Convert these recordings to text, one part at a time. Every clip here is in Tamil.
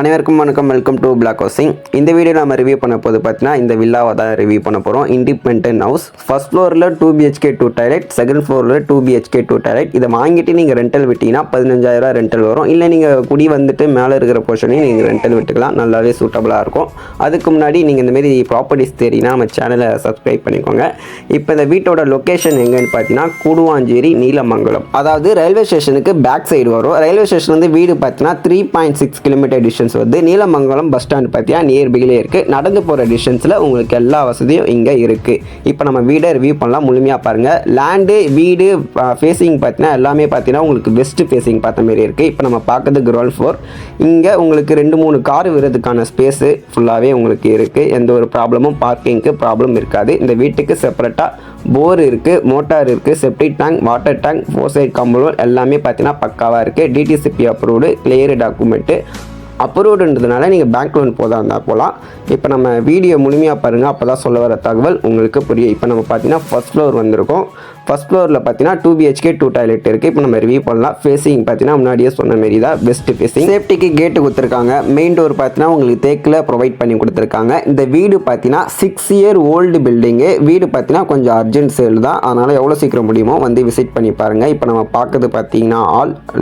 அனைவருக்கும் வணக்கம். Welcome to black housing. இந்த வீடியோ நம்ம ரிவ்யூ பண்ண போது பார்த்தீங்கன்னா இந்த வில்லாவை தான் ரிவ்யூ பண்ண போகிறோம். Independent house. ஃபர்ஸ்ட் ஃப்ளோரில் 2 BHK 2 டாய்லெட், செகண்ட் ஃப்ளோரில் 2 BHK 2 டாய்லெட். இதை வாங்கிட்டு நீங்கள் ரெண்டல் விட்டீங்கன்னா 15,000 ரெண்டல் வரும். இல்லை நீங்கள் குடி வந்துட்டு மேலே இருக்கிற போர்ஷனையும் நீங்கள் ரெண்டல் விட்டுக்கலாம். நல்லாவே சூட்டபுளாக இருக்கும். அதுக்கு முன்னாடி நீங்கள் இந்தமாரி ப்ராப்பர்ட்டிஸ் தெரியுன்னா நம்ம சேனலை சப்ஸ்கிரைப் பண்ணிக்கோங்க. இப்போ இந்த வீட்டோட லொக்கேஷன் எங்கன்னு பார்த்தீங்கன்னா கூடுவாஞ்சேரி, நீலமங்கலம். அதாவது ரயில்வே ஸ்டேஷனுக்கு பேக் சைடு வரும். ரயில்வே ஸ்டேஷன் வந்து வீடு பார்த்தீங்கன்னா 3.6 கிலோமீட்டர் டிஸ்டன்ஸ் வந்து நீலமங்கலம் பஸ் ஸ்டாண்ட் பார்த்தீங்கன்னா நியர்பையிலே இருக்குது. நடந்து போகிற டிஸ்டன்ஸில் உங்களுக்கு எல்லா வசதியும் இங்கே இருக்குது. இப்போ நம்ம வீடை ரிவ்யூ பண்ணலாம். முழுமையாக பாருங்கள். லேண்டு, வீடு, ஃபேஸிங் பார்த்தீங்கன்னா எல்லாமே பார்த்தீங்கன்னா உங்களுக்கு வெஸ்ட் ஃபேஸிங் பார்த்த மாரி இருக்குது. இப்போ நம்ம பார்க்குறது கிரவுண்ட் ஃப்ளோர். இங்கே உங்களுக்கு 2-3 கார் விடுறதுக்கான ஸ்பேஸு ஃபுல்லாகவே உங்களுக்கு இருக்குது. எந்த ஒரு ப்ராப்ளமும் பார்க்கிங்க்கு ப்ராப்ளம் இருக்காது. இந்த வீட்டுக்கு செப்பரேட்டாக போர் இருக்குது, மோட்டார் இருக்குது, septic tank, water tank, 4 side compound எல்லாமே பார்த்தீங்கன்னா பக்காவாக இருக்குது. DTCP அப்ரூவ்டு, கிளியர் டாக்குமெண்ட்டு அப்ரூவ்டுன்றதுனால நீங்கள் பேங்க் லோன் இருந்தால் போகலாம். இப்போ நம்ம வீடியோ முழுமையாக பாருங்கள். அப்போ தான் சொல்ல வர தகவல் உங்களுக்கு புரியும். இப்போ நம்ம பார்த்தீங்கன்னா ஃபர்ஸ்ட் ஃப்ளோர் வந்திருக்கோம். ஃபர்ஸ்ட் ஃப்ளோரில் பார்த்தீங்கன்னா 2 BHK 2 டாய்லெட் இருக்குது. இப்போ நம்ம ரிவ்யூ பண்ணலாம். ஃபேஸிங் பார்த்தீங்கன்னா முன்னாடியே சொன்ன மாரி தான் வெஸ்ட் ஃபேஸிங். சேஃப்டிக்கு கேட்டு கொடுத்துருக்காங்க. மெயின் டோர் பார்த்தீங்கன்னா உங்களுக்கு தேக்கில் ப்ரொவைட் பண்ணி கொடுத்துருக்காங்க. இந்த வீடு பார்த்தீங்கன்னா 6 இயர் ஓல்டு பில்டிங்கு. வீடு பார்த்தீங்கன்னா கொஞ்சம் அர்ஜென்ட் சேல் தான். அதனால் எவ்வளோ சீக்கிரம் முடியுமோ வந்து விசிட் பண்ணி பாருங்கள். இப்போ நம்ம பார்க்குறது பார்த்தீங்கன்னா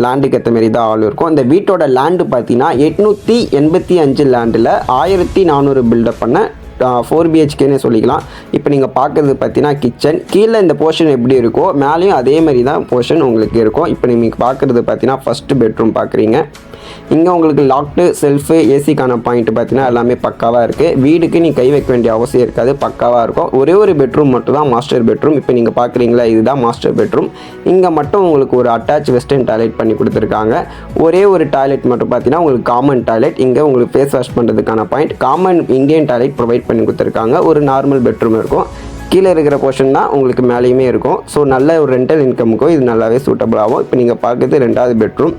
லேண்டுக்கு ஏற்ற மாரி தான் இருக்கும். இந்த வீட்டோட லேண்டு பார்த்தீங்கன்னா 885 லேண்டில் 1400 பில்டப் பண்ண 4 BHKன்னு சொல்லிக்கலாம். இப்போ நீங்கள் பார்க்குறது பார்த்தீங்கன்னா கிச்சன். கீழே இந்த போர்ஷன் எப்படி இருக்கோ மேலேயும் அதே மாதிரி தான் போர்ஷன் உங்களுக்கு இருக்கும். இப்போ நீங்கள் பார்க்குறது பார்த்தீங்கன்னா ஃபஸ்ட்டு பெட்ரூம் பார்க்குறீங்க. இங்கே உங்களுக்கு லாக்டு, செல்ஃபு, ஏசிக்கான பாயிண்ட் பார்த்தீங்கன்னா எல்லாமே பக்காவாக இருக்குது. வீடுக்கு நீ கை வைக்க வேண்டிய அவசியம் இருக்காது. பக்காவாக இருக்கும். ஒரே ஒரு பெட்ரூம் மட்டும் தான் மாஸ்டர் பெட்ரூம். இப்போ நீங்கள் பார்க்குறீங்களா, இதுதான் மாஸ்டர் பெட்ரூம். இங்கே மட்டும் உங்களுக்கு ஒரு அட்டாச் வெஸ்டர்ன் டாய்லெட் பண்ணி கொடுத்துருக்காங்க. ஒரே ஒரு டாய்லெட் மட்டும் பார்த்தீங்கன்னா உங்களுக்கு காமன் டாய்லெட். இங்கே உங்களுக்கு ஃபேஸ் வாஷ் பண்ணுறதுக்கான point. Common Indian toilet provide பண்ணி கொடுத்துருக்காங்க. ஒரு நார்மல் பெட்ரூம் இருக்கும். கீழே இருக்கிற போர்ஷன் தான் உங்களுக்கு மேலேயுமே இருக்கும். ஸோ நல்ல ஒரு ரெண்டல் இன்கமுக்கும் இது நல்லாவே சூட்டபிள் ஆகும். இப்போ நீங்கள் பார்க்குறது 2வது பெட்ரூம்.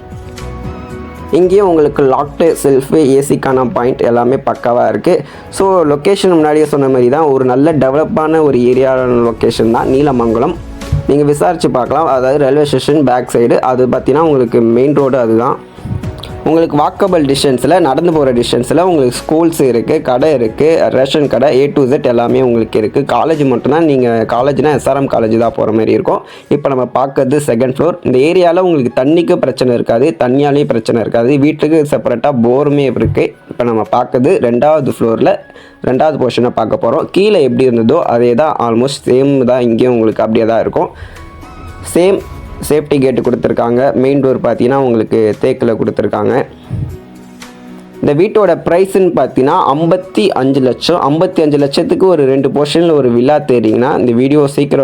இங்கேயும் உங்களுக்கு லாக்டு, செல்ஃபு, ஏசிக்கான பாயிண்ட் எல்லாமே பக்காவாக இருக்குது. ஸோ லொக்கேஷன் முன்னாடியே சொன்ன மாதிரி தான் ஒரு நல்ல டெவலப்பான ஒரு ஏரியாவான லொக்கேஷன் தான் நீலமங்கலம். நீங்கள் விசாரித்து பார்க்கலாம். அதாவது ரயில்வே ஸ்டேஷன் பேக் சைடு அது பார்த்தீங்கன்னா உங்களுக்கு மெயின் ரோடு அதுதான். உங்களுக்கு வாக்கபிள் டிஸ்டன்ஸில், நடந்து போகிற டிஸ்டன்ஸில் உங்களுக்கு ஸ்கூல்ஸ் இருக்குது, கடை இருக்குது, ரேஷன் கடை, A to Z எல்லாமே உங்களுக்கு இருக்குது. காலேஜ் மட்டும்தான் நீங்கள் காலேஜ்னால் SRM காலேஜ் தான் போகிற மாதிரி இருக்கும். இப்போ நம்ம பார்க்கறது செகண்ட் ஃப்ளோர். இந்த ஏரியாவில் உங்களுக்கு தண்ணிக்கு பிரச்சனை இருக்காது, தண்ணியாலேயும் பிரச்சனை இருக்காது. வீட்டுக்கு செப்பரேட்டாக போருமே இருக்குது. இப்போ நம்ம பார்க்கறது 2வது ஃப்ளோரில் 2வது போர்ஷனை பார்க்க போகிறோம். கீழே எப்படி இருந்ததோ அதே தான், ஆல்மோஸ்ட் சேம் தான். இங்கேயும் உங்களுக்கு அப்படியே தான் இருக்கும். சேம் சேஃப்டி கேட்டு கொடுத்துருக்காங்க. மெயின் டோர் பார்த்தீங்கன்னா உங்களுக்கு தேக்கில் கொடுத்துருக்காங்க. இந்த வீட்டோட ப்ரைஸுன்னு பார்த்தீங்கன்னா 55 லட்சம். 55 லட்சத்துக்கு ஒரு 2 போர்ஷனில் ஒரு வில்லா தேடிங்கன்னா இந்த வீடியோ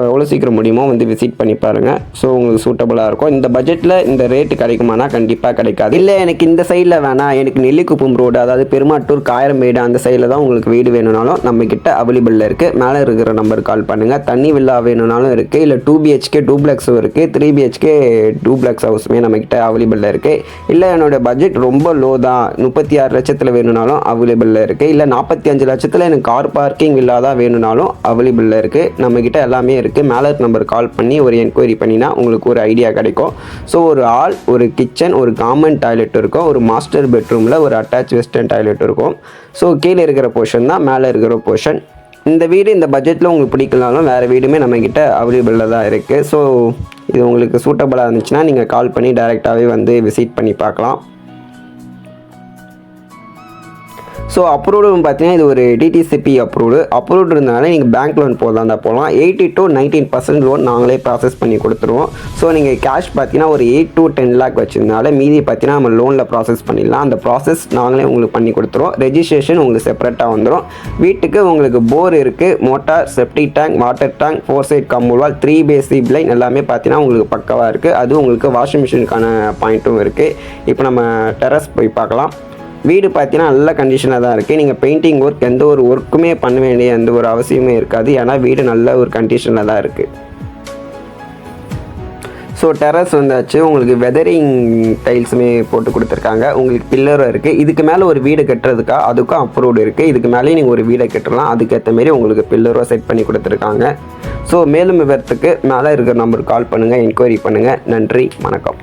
எவ்வளோ சீக்கிரம் முடியுமோ வந்து விசிட் பண்ணி பாருங்கள். ஸோ உங்களுக்கு சூட்டபுளாக இருக்கும். இந்த பட்ஜெட்டில் இந்த ரேட்டு கிடைக்குமானா கண்டிப்பாக கிடைக்காது. இல்லை எனக்கு இந்த சைடில் வேணாம், எனக்கு நெல்லிக்குப்பம் ரோடு, அதாவது பெருமாட்டூர், காயரம்பேடு அந்த சைடில் தான் உங்களுக்கு வீடு வேணும்னாலும் நம்மக்கிட்ட அவைலபிளில் இருக்குது. மேலே இருக்கிற நம்பருக்கு கால் பண்ணுங்கள். தண்ணி வில்லா வேணும்னாலும் இருக்குது. இல்லை 2 BHK டூப்ளெக்ஸும் இருக்குது. 3 BHK டூப்ளெக்ஸ் ஹவுஸுமே நம்மக்கிட்ட அவைலபிளில் இருக்குது. இல்லை என்னோடய பட்ஜெட் ரொம்ப லோ தான், 36 லட்சத்தில் வேணும்னாலும் அவைலபிளில் இருக்குது. இல்லை 45 லட்சத்தில் எனக்கு கார் பார்க்கிங் இல்லாதான் வேணும்னாலும் அவைலபிளில் இருக்குது. நம்மக்கிட்ட எல்லாமே இருக்குது. மேலே நம்பர் கால் பண்ணி ஒரு என்கொயரி பண்ணினா உங்களுக்கு ஒரு ஐடியா கிடைக்கும். ஸோ ஒரு ஹால், ஒரு கிச்சன், ஒரு காமன் டாய்லெட் இருக்கும். ஒரு மாஸ்டர் பெட்ரூமில் ஒரு அட்டாச் வெஸ்டர்ன் டாய்லெட் இருக்கும். ஸோ கீழே இருக்கிற போர்ஷன் தான் மேலே இருக்கிற போர்ஷன். இந்த வீடு இந்த பட்ஜெட்டில் உங்களுக்கு பிடிக்கலாலும் வேறு வீடுமே நம்மக்கிட்ட அவைலபிளில் தான் இருக்குது. ஸோ இது உங்களுக்கு சூட்டபுளாக இருந்துச்சுன்னா நீங்கள் கால் பண்ணி டைரெக்டாகவே வந்து விசிட் பண்ணி பார்க்கலாம். ஸோ அப்ரூவ்டு பார்த்தீங்கன்னா இது ஒரு DTCP அப்ரூவ்டு இருந்தனால நீங்கள் பேங்க் லோன் போகலாம். 80 to 19% லோன் நாங்களே ப்ராசஸ் பண்ணி கொடுத்துருவோம். ஸோ நீங்கள் கேஷ் பார்த்தீங்கன்னா ஒரு 8 to 10 லேக் வச்சுருந்தால மீதி பார்த்தீங்கன்னா நம்ம லோனில் ப்ராசஸ் பண்ணிடலாம். அந்த ப்ராசஸ் நாங்களே உங்களுக்கு பண்ணி கொடுத்துருவோம். ரெஜிஸ்ட்ரேஷன் உங்களுக்கு செப்பரேட்டாக வந்துடும். வீட்டுக்கு உங்களுக்கு போர் இருக்குது, motor, septic tank, water tank, 4 side compound, 3 basic line எல்லாமே பார்த்தீங்கன்னா உங்களுக்கு பக்கவாக இருக்குது. அதுவும் உங்களுக்கு வாஷிங் மிஷினுக்கான பாயிண்ட்டும் இருக்குது. இப்போ நம்ம டெரஸ் போய் பார்க்கலாம். வீடு பார்த்தீங்கன்னா நல்ல கண்டிஷனாக தான் இருக்குது. நீங்கள் பெயிண்டிங் ஒர்க் எந்த ஒரு ஒர்க்குமே பண்ண வேண்டிய எந்த ஒரு அவசியமே இருக்காது. ஏன்னா வீடு நல்ல ஒரு கண்டிஷனில் தான் இருக்குது. ஸோ டெரஸ் வந்தாச்சு. உங்களுக்கு வெதரிங் டைல்ஸுமே போட்டு கொடுத்துருக்காங்க. உங்களுக்கு பில்லரும் இருக்குது. இதுக்கு மேலே ஒரு வீடு கட்டுறதுக்கா அதுக்கும் அப்ரூவ்டு இருக்குது. இதுக்கு மேலேயும் நீங்கள் ஒரு வீடை கட்டலாம். அதுக்கேற்ற மாரி உங்களுக்கு பில்லரும் செட் பண்ணி கொடுத்துருக்காங்க. ஸோ மேலும் விவரத்துக்கு மேலே இருக்கிற நம்பருக்கு கால் பண்ணுங்கள், என்கொயரி பண்ணுங்கள். நன்றி, வணக்கம்.